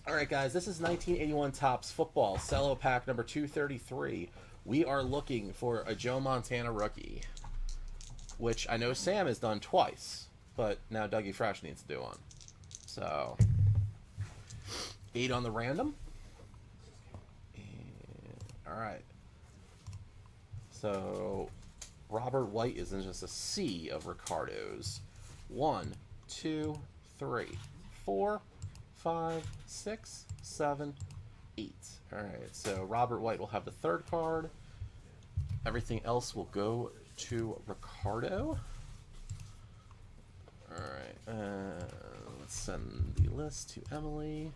All right, guys, this is 1981 Topps Football, Cello Pack number 233. We are looking for a Joe Montana rookie, which I know Sam has done twice, but now Dougie Fresh needs to do one. So, 8 on the random. And, all right. So, Robert White is in just a sea of Ricardos. 1, 2, 3, 4, 5, 6, 7, 8. All right, so Robert White will have the third card. Everything else will go to Ricardo. All right, let's send the list to Emily.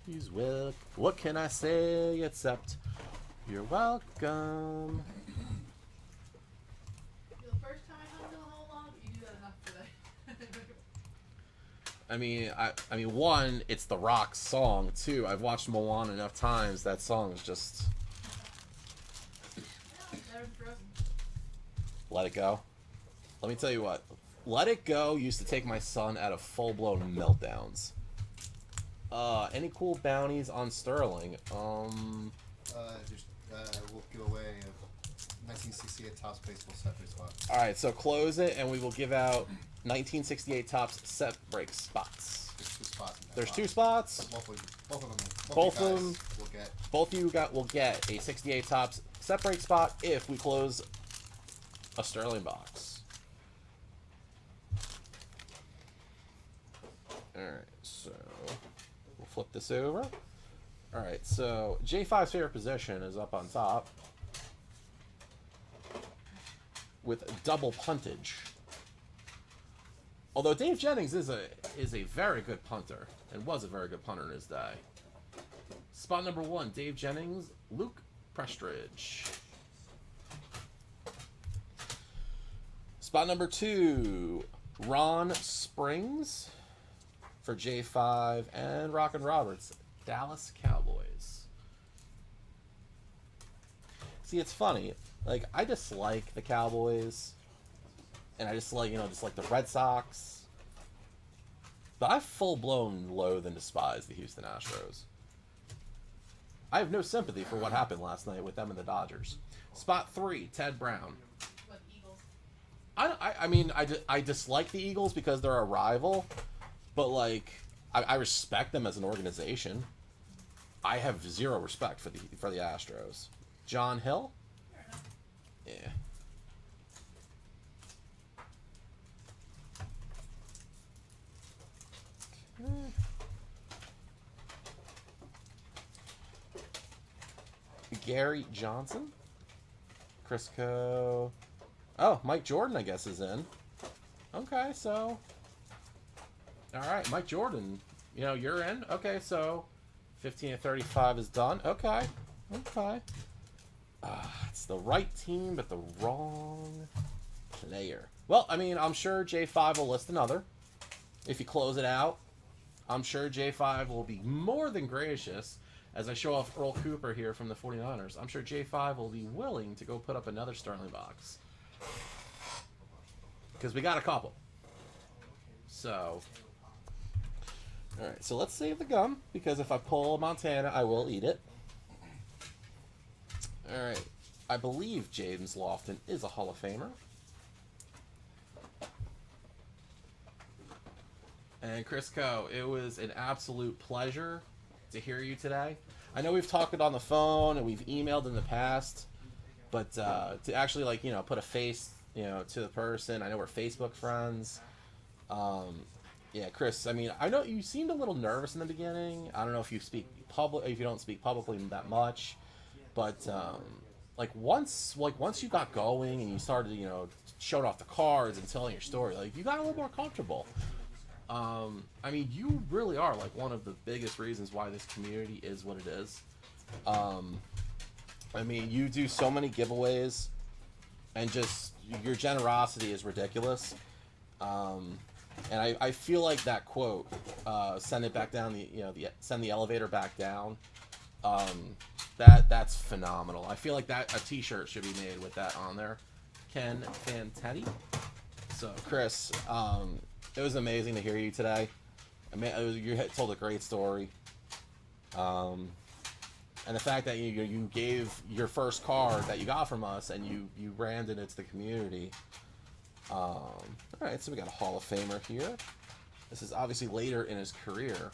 He's well. What can I say except you're welcome? The first time I hung the whole long, you do that enough today. I mean, one, it's the Rock song. Two, I've watched Moana enough times. That song is just Let It Go. Let me tell you what, Let It Go used to take my son out of full-blown meltdowns. Any cool bounties on Sterling? We'll give away a 1968 Topps baseball set break spot. All right, so close it, and we will give out 1968 Topps set break spots. There's 2 spots. There's 2 spots. Both of them. Both of them. Will get. Both of you will get a 68 Topps set break spot if we close a Sterling box. All right, so we'll flip this over. All right, so J5's favorite position is up on top with double puntage. Although Dave Jennings is a very good punter and was a very good punter in his day. Spot number 1, Dave Jennings, Luke Prestridge. Spot number 2, Ron Springs for J5 and Rockin' Roberts, Dallas Cowboys. See, it's funny. Like, I dislike the Cowboys, and I dislike, just like the Red Sox. But I full-blown loathe and despise the Houston Astros. I have no sympathy for what happened last night with them and the Dodgers. Spot 3, Ted Brown. What, Eagles? I dislike the Eagles because they're a rival, but, like, I respect them as an organization. I have zero respect for the Astros. John Hill? Fair enough. Yeah. Gary Johnson? Crisco. Oh, Mike Jordan, I guess, is in. Okay, so. Alright, Mike Jordan. You're in. Okay, so 15 of 35 is done. Okay. Okay. It's the right team, but the wrong player. Well, I'm sure J5 will list another. If you close it out, I'm sure J5 will be more than gracious. As I show off Earl Cooper here from the 49ers, I'm sure J5 will be willing to go put up another Sterling box. Because we got a couple. So, alright, so let's save the gum, because if I pull Montana, I will eat it. Alright, I believe James Lofton is a Hall of Famer. And Crisco, it was an absolute pleasure to hear you today. I know we've talked on the phone and we've emailed in the past, but to actually put a face to the person. I know we're Facebook friends. Yeah, Chris. I know you seemed a little nervous in the beginning. I don't know if you don't speak publicly that much, but once you got going and you started showing off the cards and telling your story, you got a little more comfortable. You really are one of the biggest reasons why this community is what it is. You do so many giveaways, and just your generosity is ridiculous. And I feel like that quote, send it back down send the elevator back down. That's phenomenal. I feel like that a T-shirt should be made with that on there. Ken Fantetti. So Chris, it was amazing to hear you today. you told a great story. And the fact that you gave your first card that you got from us and you branded it to the community. All right, so we got a Hall of Famer here. This is obviously later in his career.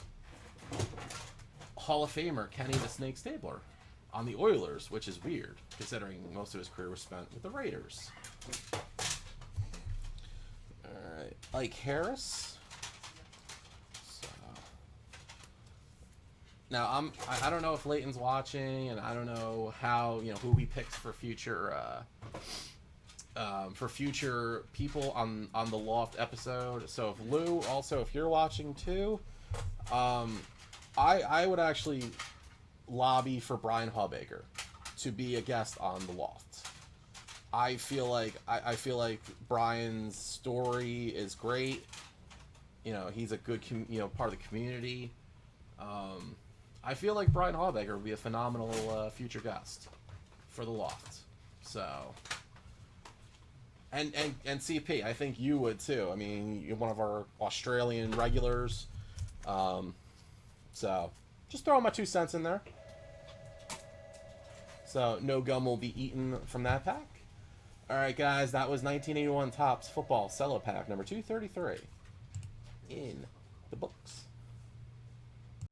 Hall of Famer Kenny the Snake Stabler on the Oilers, which is weird considering most of his career was spent with the Raiders. All right, Ike Harris. So, now I don't know if Leighton's watching, and I don't know how who he picks for future people on the Loft episode. So if Lou, also if you're watching too, I would actually lobby for Brian Hawbaker to be a guest on the Loft. I feel like Brian's story is great. He's a good part of the community. I feel like Brian Hawbaker would be a phenomenal future guest for the Loft. So, and CP, I think you would too. I mean, you're one of our Australian regulars. So, just throwing my 2 cents in there. So, no gum will be eaten from that pack. Alright, guys, that was 1981 Topps Football Cello Pack number 233 in the books.